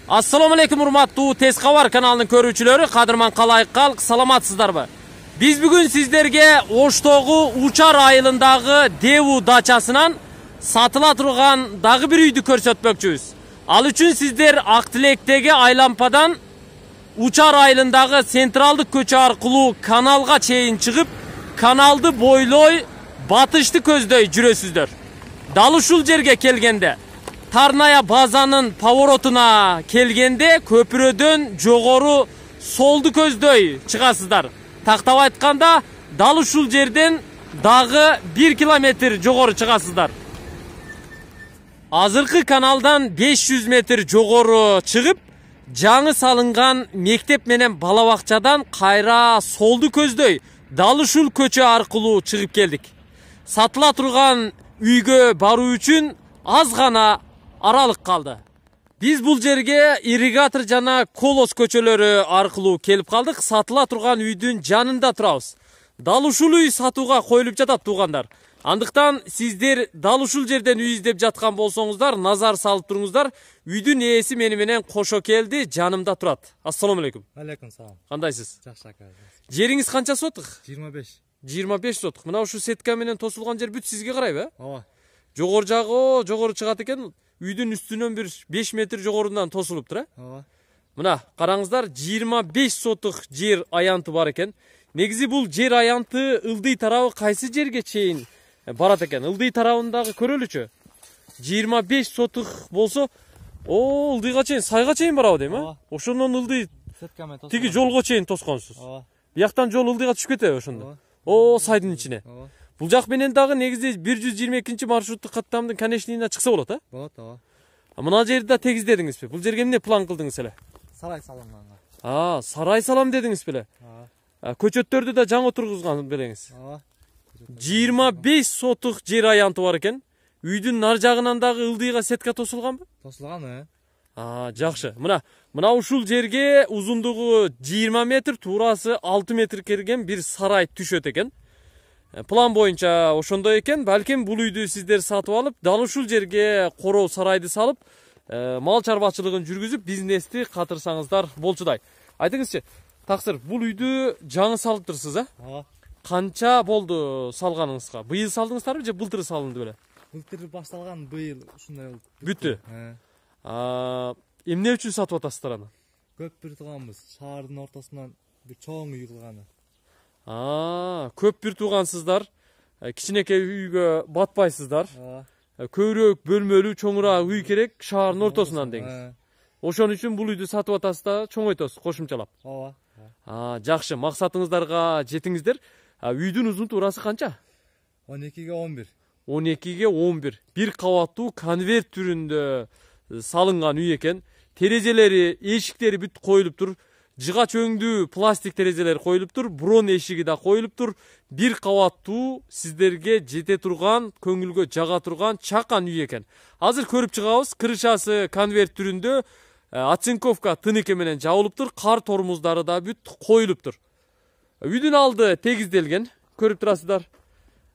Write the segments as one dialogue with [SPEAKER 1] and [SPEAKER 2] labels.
[SPEAKER 1] Assalamu alaikum урматтуу Tez Xabar kanalının көрүүчүлөрү, кадырман калайык калк, саламатсыздарбы? Биз бүгүн сиздерге Оштогу Учар айылындагы Деву дачасынан сатыла турган дагы бир үйдү көрсөтмөкчүбүз. Ал үчүн сиздер Ак Тилектеги айлампадан Учар айылындагы централдык көчө аркылуу каналга чейин чыгып, каналды бойлой батышты көздөй жүрөсүздөр. Дал ушул жерге келгенде Тарная базанын поворотуна келгенде көпүрөдөн жогору солду көздөй чыгасыздар. Тактап айтканда дал ушул жерден дагы 1 километр жогору чыгасыздар. Азыркы каналдан 500 метр жогору чыгып, жаңы салынган мектеп менен бала бакчадан кайра солду көздөй дал ушул көчө аркылуу чыгып келдик. Сатыла турган үйгө баруу үчүн аз гана аралык калды. Биз бул жерге ирригатор жана Колос көчөлөрү аркылуу келип калдык. Сатыла турган үйдүн жанында турабыз. Дал ушул үй сатууга коюлуп жатат туугандар. Андыктан сиздер дал ушул жерден үй издеп жаткан болсоңуздар, назар салып туруңуздар. Үйдүн ээси мени менен кошо келди, жанымда турат. Ассаламу алейкум.
[SPEAKER 2] Алейкум салам.
[SPEAKER 1] Кандайсыз?
[SPEAKER 2] Жакшы ака.
[SPEAKER 1] Жериңиз канча сотук?
[SPEAKER 2] 25.
[SPEAKER 1] 25 сотук. Мына ушу сетка менен тосулган жер бүт сизге карайбы?
[SPEAKER 2] Ооба.
[SPEAKER 1] Жогору жагы, жогору чыгат экен. Үйдүн үстүнөн бир 5 метр жогорунан тосулуптур,
[SPEAKER 2] Ооба.
[SPEAKER 1] Мына, караңыздар, 25 сотук жер аянты бар экен. Негизи бул жер аянты ылдый тарабы кайсы жерге чейин барат экен? Ылдый тарабындагы көрөлүчү. 25 сотук болсо, ылдыйга чейин, сайга чейин барабы дейм, Ошондон ылдый
[SPEAKER 2] Сетка менен
[SPEAKER 1] тиги жолго чейин тосконсуз.
[SPEAKER 2] Ооба.
[SPEAKER 1] Бияктан жол ылдыйга түшүп кетеби ошондо? Сайдын ичине.
[SPEAKER 2] Ооба.
[SPEAKER 1] Бул жак менен дагы негизи 122 маршруттук каттамдын конечныйына чыкса болот,
[SPEAKER 2] Болот, ооба.
[SPEAKER 1] Мына жерди да тегиздедиңизби? Бул жерге эмне план кылдыңыз эле?
[SPEAKER 2] Сарай салынганга.
[SPEAKER 1] Сарай салам дедиңиз беле?
[SPEAKER 2] Ооба.
[SPEAKER 1] Көчөттөрдү да жаңы тургузган белеңиз.
[SPEAKER 2] Ооба.
[SPEAKER 1] 25 сотук жер аянты бар экен. Үйдүн нар жагынан дагы ылдыйга сетка тосулганбы?
[SPEAKER 2] Тосулган,
[SPEAKER 1] Жакшы. Мына ушул жерге узундугу 20 метр, туурасы 6 метр келген бир сарай түшөт экен. План боюнча ошондой экен. Балким бул үйдү сиздер сатып алып, дал ушул жерге короо сарайды салып, мал чарбачылыгын жүргүзүп, бизнести катырсаңыздар болчудай. Айтыңызчы, таксыр, бул үйдү жаңы салыптырсыз,
[SPEAKER 2] Ооба.
[SPEAKER 1] Канча болду салганыңызга? Быйыл салдыңыздарбы же былтыр салынды беле?
[SPEAKER 2] Былтыр башталган, быйыл ушундай болду.
[SPEAKER 1] Бүттү. Эмне үчүн сатып атасыздар аны?
[SPEAKER 2] Көп бир тууганбыз. Шаардын ортосунан бир чоң үй кылганы.
[SPEAKER 1] Көп бир туугансыздар. Кичинекей үйгө батпайсыздар.
[SPEAKER 2] Ооба.
[SPEAKER 1] Көбүрөөк бөлмөлүү, чоңураак үй керек шаардын ортосунан деңиз. Ошон үчүн бул үйдү сатып атасыз да, чоңойтосуз кошумчалап.
[SPEAKER 2] Ооба.
[SPEAKER 1] Жакшы, максатыңыздарга жетиңиздер. Үйдүн узун туурасы канча?
[SPEAKER 2] 12ге 11.
[SPEAKER 1] 12ге 11. Бир кабаттуу конверт түрүндө салынган үй экен. Терезелери, эшиктери бүт коюлуптур. Жыгач өңдүү пластик терезелер коюлуптур. Брон эшиги да коюлуптур. Бир кабаттуу сиздерге жете турган, көңүлгө жага турган чакан үй экен. Азыр көрүп чыгабыз. Крышасы конверт түрүндө, оцинковка тыныке менен жабылыптыр. Кар тормуздары да бүт коюлуптур. Үйдүн алды тегизделген, көрүп турасыздар.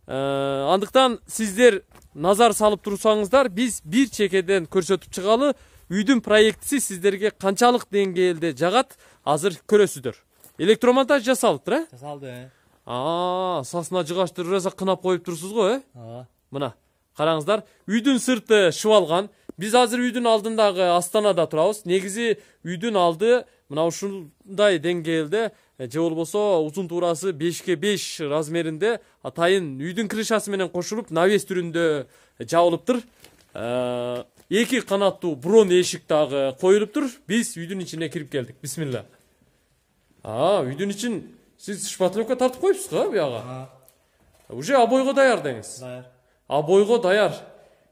[SPEAKER 1] Андыктан сиздер назар салып турсаңыздар, биз бир чекеден көрсөтүп чыгалы. Үйдүн проектиси сиздерге канчалык деңгээлде жагат, азыр көрөсүздөр. Электромонтаж жасалыптыр,
[SPEAKER 2] Жасалды,
[SPEAKER 1] Сасына жыгачтыр ыраза кынап коюп турсуз го,
[SPEAKER 2] Ооба.
[SPEAKER 1] Мына, караңыздар, үйдүн сырты шыбалган. Биз азыр үйдүн алдындагы астанада турабыз. Негизи үйдүн алды мына ушундай деңгээлде, же болбосо узун туурасы 5ке 5 размеринде, атайын үйдүн крышасы менен кошулуп, навес түрүндө жабылыптыр. 2 канаттуу брон эшик дагы коюлуптур. Биз үйдүн ичине кирип келдик. Бисмилла. Үйдүн ичин сиз шпатлевка тартып коюпсуз го бияга? Уже обойго даяр деңиз.
[SPEAKER 2] Даяр.
[SPEAKER 1] Обойго даяр.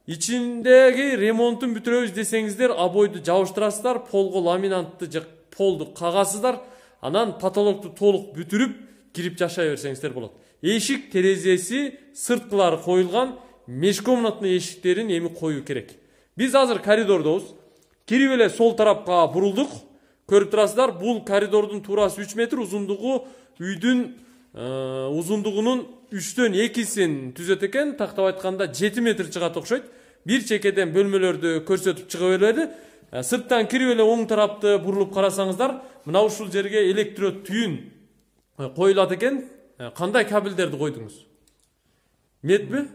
[SPEAKER 1] Ичиндеги ремонтун бүтүрөбүз десеңиздер, обойду жабыштырасыздар, полго ламинантты же полду кагасыздар, анан потолокту толук бүтүрүп, кирип жашай берсеңиздер болот. Эшик терезеси, сырткылары коюлган, межкомнатный эшиктерин эми коюу керек. Биз азыр коридордобуз. Кирип эле сол тарапка бурулдук. Көрүп турасыздар, бул коридордун туурасы 3 метр, узундугу үйдүн узундугунун 3төн 2син түзөт экен. Тактап айтканда 7 метр чыгат окшойт. Бир чекеден бөлмөлөрдү көрсөтүп чыга берди. Сырттан кирип эле оң тарапты бурулуп карасаңыздар, мына ушул жерге электрод түйүн коюлат экен. Кандай кабелдерди койдуңуз? Медби?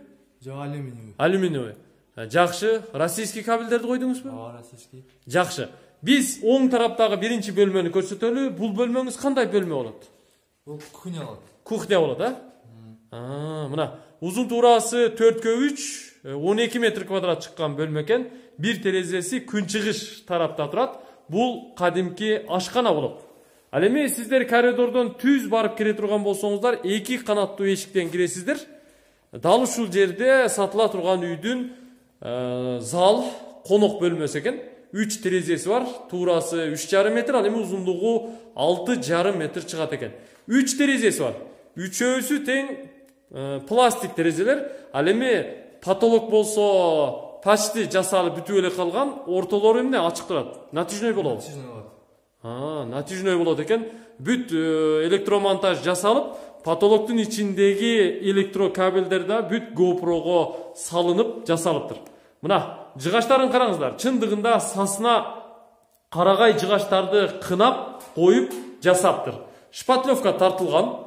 [SPEAKER 2] Жок, алюминий.
[SPEAKER 1] Алюминиевый. Жакшы. Российский кабелдерди койдуңузбу?
[SPEAKER 2] Ооба, российский.
[SPEAKER 1] Жакшы. Биз оң тараптагы биринчи бөлмөнү көрсөтөлү. Бул бөлмөңүз кандай бөлмө болот?
[SPEAKER 2] Бул кухня болот.
[SPEAKER 1] Кухня болот, мына узун туурасы 4x3, 12 метр квадрат чыккан бөлмө экен. Бир терезеси күнчыгыш тарапта турат. Бул кадимки ашкана болот. Ал эми сиздер коридордон түз барып кире турган болсоңуздар, 2 канаттуу эшиктен киресиздер. Дал ушул жерде сатыла турган үйдүн зал, конок бөлмөсү экен. 3 терезеси бар. Туурасы 3,5 метр, ал эми узундугу 6,5 метр чыгат экен. 3 терезеси бар. Үчөөсү тең пластик терезелер. Ал эми потолок болсо почти жасалып бүтүп эле калган, ортолору эмне ачык турат. Натяжной болобу?
[SPEAKER 2] Натяжной болот.
[SPEAKER 1] Натяжной болот экен. Бүт электромонтаж жасалып, потолоктун ичиндеги электрокабелдер да бүт GoPro'го салынып жасалыптыр. Мына жыгаштарын караңыздар. Чындыгында сасына карагай жыгаштарды кынап коюп жасаптыр. Шпатлевка тартылган,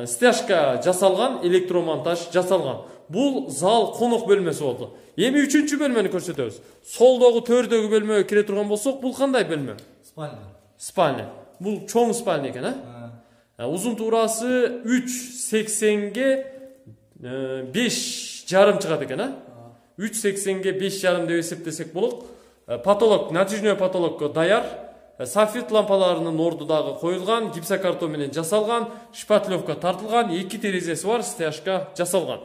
[SPEAKER 1] стяжка жасалган, электромонтаж жасалган. Бул зал конок бөлмөсү болду. Эми 3-чү бөлмөнү көрсөтөбүз. Солдогу төрдөгү бөлмөгө кире турган болсок, бул кандай бөлмө?
[SPEAKER 2] Спальня.
[SPEAKER 1] Спальня. Бул чоң спальня экен, Узун туурасы 3,80ге 5,5 чыгат экен, 3,80ге 5,5 деп эсептесек болот. Потолок, натяжной потолокко даяр. Софит лампаларынын орду дагы коюлган, гипсокартон менен жасалган, шпатлевка тартылган, 2 терезеси бар, стяжка жасалган.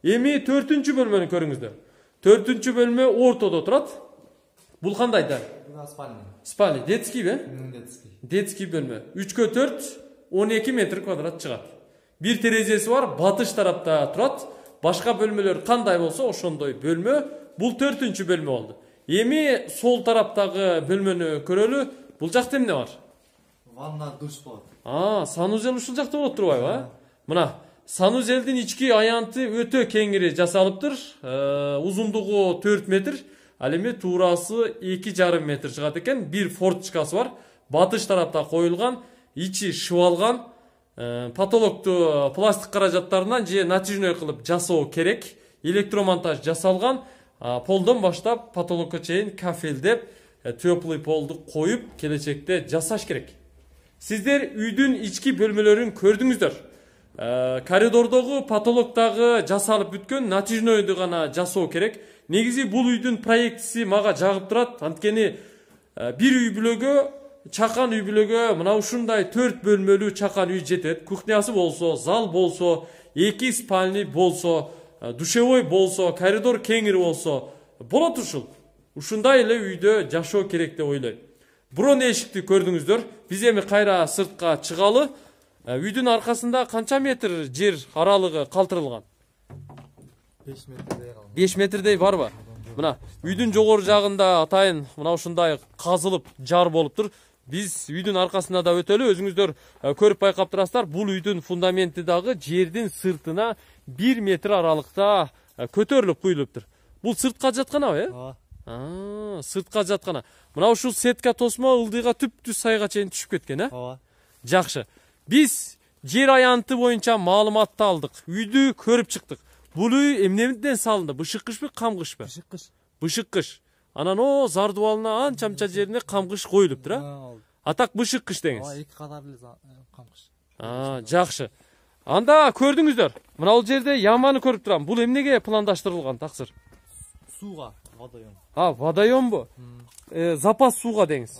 [SPEAKER 1] Эми 4-чү бөлмөнү көрүңүздөр. 4-чү бөлмө ортодо турат. Бул кандай да?
[SPEAKER 2] Спальня.
[SPEAKER 1] Спальня, детский бе?
[SPEAKER 2] Детский.
[SPEAKER 1] Детский бөлмө. 3x4, 12 метр квадрат чыгат. Бир терезеси бар, батыш тарапта турат. Башка бөлмөлөр кандай болсо ошондой бөлмө. Бул 4-чү бөлмө болду. Эми сол тараптагы бөлмөнү көрөлү. Бул жакта эмне бар?
[SPEAKER 2] Ванна, душ болот.
[SPEAKER 1] Санузел ушул жакта болот турбайбы? Мына санузелдин ички аянты өтө кеңири жасалыптыр. Узундугу 4 метр, ал эми туурасы 2,5 метр чыгат экен. Бир форточкасы бар. Батыш тарапта коюлган, ичи шыбалган. Потолокту пластик каражаттарынан же натяжной кылып жасоо керек. Электромонтаж жасалган. Полдон баштап потолокко чейин кафелдеп, теплый полду коюп, келечекте жасаш керек. Сиздер үйдүн ички бөлмөлөрүн көрдүңүздөр. Коридордогу потолоктагы жасалып бүткөн натяжнойду гана жасоо керек. Негизи бул үйдүн проектиси мага жагып турат. Анткени бир үй бүлөгө, чакан үй бүлөгө мына ушундай 4 бөлмөлүү чакан үй жетет. Кухнясы болсо, зал болсо, 2 спальня болсо, душевой болсо, коридор кеңири болсо, болот ушул. Ушундай эле үйдө жашоо керек деп ойлойм. Брон эшикти көрдүңүздөр. Биз эми кайра сыртка чыгалы. Үйдүн аркасында канча метр жер аралыгы калтырылган?
[SPEAKER 2] 5 метрдей.
[SPEAKER 1] 5 метрдей барбы? Мына үйдүн жогору жагында атайын мына ушундай казылып жар болуптур. Биз үйдүн аркасында да өтөлү. Өзүңүздөр көрүп байкап турасыздар. Бул үйдүн фундаменти дагы жердин сыртына 1 метр аралыкта көтөрүлүп куюлуптур. Бул сыртка жатканабы, сыртка жаткана. Мына ушул сетка тосмо ылдыйга түп-түз сайга чейин түшүп кеткен, Жакшы. Биз жер аянты боюнча маалыматты алдык. Үйдү көрүп чыктык. Бул үй эмнеден салынды? Бышыккычпы, камгычпы?
[SPEAKER 2] Бышыккыч.
[SPEAKER 1] Бышыккыч. Анан зардубалына анча-мынча жерине камгыч коюлуптур, Атак бышыккыч деңиз.
[SPEAKER 2] 2 катарлы камгыч.
[SPEAKER 1] Жакшы. Анда көрдүңүздөр. Мына бул жерде яманы көрүп турам. Бул эмнеге пландаштырылган таксыр?
[SPEAKER 2] Сууга, водоем.
[SPEAKER 1] Водоембу? Запас сууга деңиз.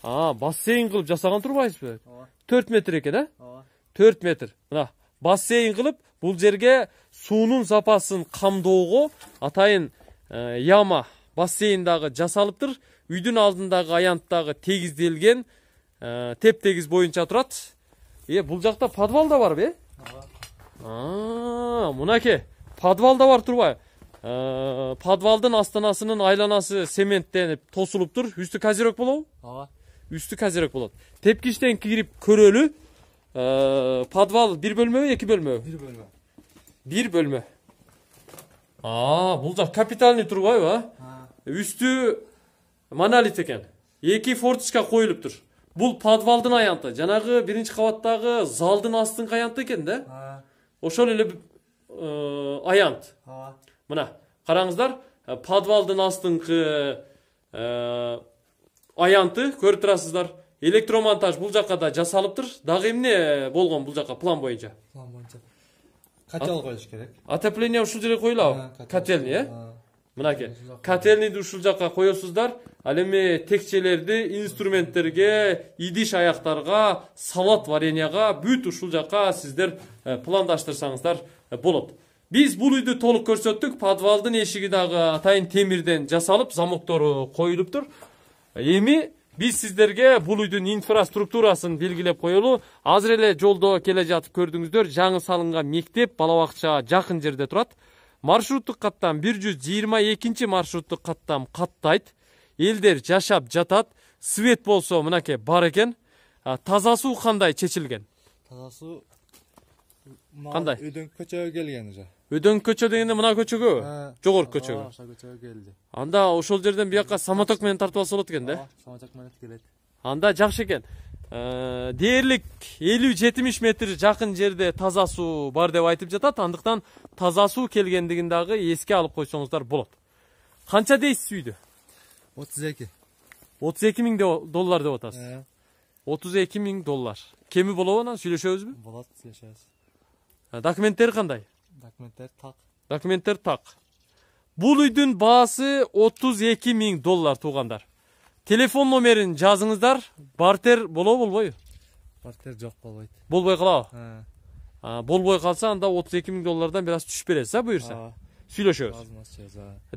[SPEAKER 1] Бассейн кылып жасаган турбайсызбы? 4 метр экен, 4 метр. Мына бассейн кылып, бул жерге суунун запасын камдоого атайын яма, бассейн дагы жасалыптыр. Үйдүн алдындагы аянттагы тегизделген, теп-тегиз боюнча турат. Бул жакта подвал да барбы, Мунаке, подвал да бар турбай. Подвалдын астанасынын айланасы цементтенип тосулуптур. Үстү казирок болобу? Үстү казирок болот. Тепкичтен кирип көрөлү. Подвал 1 бөлмөбү, 2 бөлмөбү?
[SPEAKER 2] 1 бөлмө.
[SPEAKER 1] 1 бөлмө. Бул жак капитальный турбайбы, Үстү монолит экен. 2 форточка коюлуптур. Бул подвалдын аянты. Жанагы биринчи кабаттагы залдын астыңкы аянты экен да. Ошол эле аянт. Мына караңыздар, подвалдын астыңкы аянты көрүп турасыздар. Электромонтаж бул жакка да жасалыптыр. Дагы эмне болгон бул жакка план боюнча?
[SPEAKER 2] Котел коюш керек.
[SPEAKER 1] Отопление ушул жерге коюлабы? Котельный, э? Мынакей. Котельныйды ушул жакка коесуздар. Ал эми текчелерди инструменттерге, идиш аяктарга, салат вареньяга бүт ушул жакка сиздер пландаштырсаңыздар болот. Биз бул үйдү толук көрсөттүк. Подвалдын эшиги дагы атайын темирден жасалып, замоктору коюлуптур. Эми биз сиздерге бул үйдүн инфраструктурасын белгилеп коелу. Азыр эле жолдо келе жатып көрдүңүздөр, жаңы салынган мектеп бала бакчага жакын жерде турат. Маршруттук каттам 122 маршруттук каттам каттайт. Элдер жашап жатат. Свет болсо мынакей бар экен. Таза суу кандай чечилген?
[SPEAKER 2] Таза суу
[SPEAKER 1] кандай?
[SPEAKER 2] Үйдөн көчөгө келген уже.
[SPEAKER 1] Өдөн көчө дегенде мына көчөгө, жогорку көчөгө.
[SPEAKER 2] Ошо көчөгө келди.
[SPEAKER 1] Анда ошол жерден бияка самоток менен тартып алса болот экен да?
[SPEAKER 2] Самоток менен келет.
[SPEAKER 1] Анда жакшы экен. Дээрлик 50-70 метр жакын жерде таза суу бар деп айтып жатат. Андыктан таза суу келгендигин дагы эске алып койсоңуздар болот. Канча дейсиз үйдү?
[SPEAKER 2] 32.
[SPEAKER 1] 32 миң доллар деп атасыз. 32 миң доллар. Кеми болобу анан сүйлөшөбүзбү?
[SPEAKER 2] Болот, сүйлөшөбүз.
[SPEAKER 1] Документтер кандай?
[SPEAKER 2] Документтер так.
[SPEAKER 1] Бул үйдүн баасы 32 миң доллар туугандар. Телефон номерин жазыңыздар. Бартер болобу болбойбу?
[SPEAKER 2] Бартер жок болбойт.
[SPEAKER 1] Болбой калабы? Болбой калса анда 32 миң доллардан бир аз түшүп бересиз, буюрса. Сүйлөшөбүз.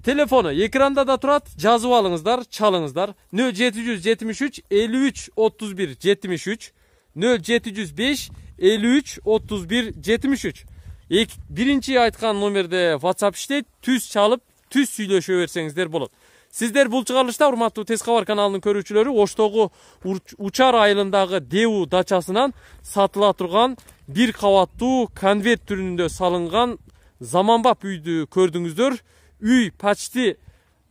[SPEAKER 1] Телефону экранда да турат, жазып алыңыздар, чалыңыздар. 0773 53 31 73 0705 53 31 73. Биринчи айткан номерде WhatsApp иштейт, түз чалып, түз сүйлөшө берсеңиздер болот. Сиздер бул чыгарылышта урматтуу Тез кабар каналынын көрүүчүлөрү Оштогу Учар айылындагы Деву дачасынан сатыла турган бир кабаттуу конверт түрүндө салынган заманбап үйдү көрдүңүздөр. Үй почти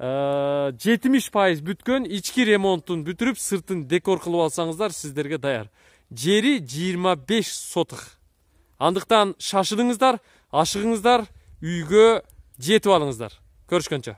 [SPEAKER 1] 70% бүткөн, ички ремонтун бүтүрүп, сыртын декор кылып алсаңыздар сиздерге даяр. Жери 25 сотых. Андыктан шашылыңыздар, ашыгыңыздар, үйгө жетип алыңыздар. Көрүшкөнчө.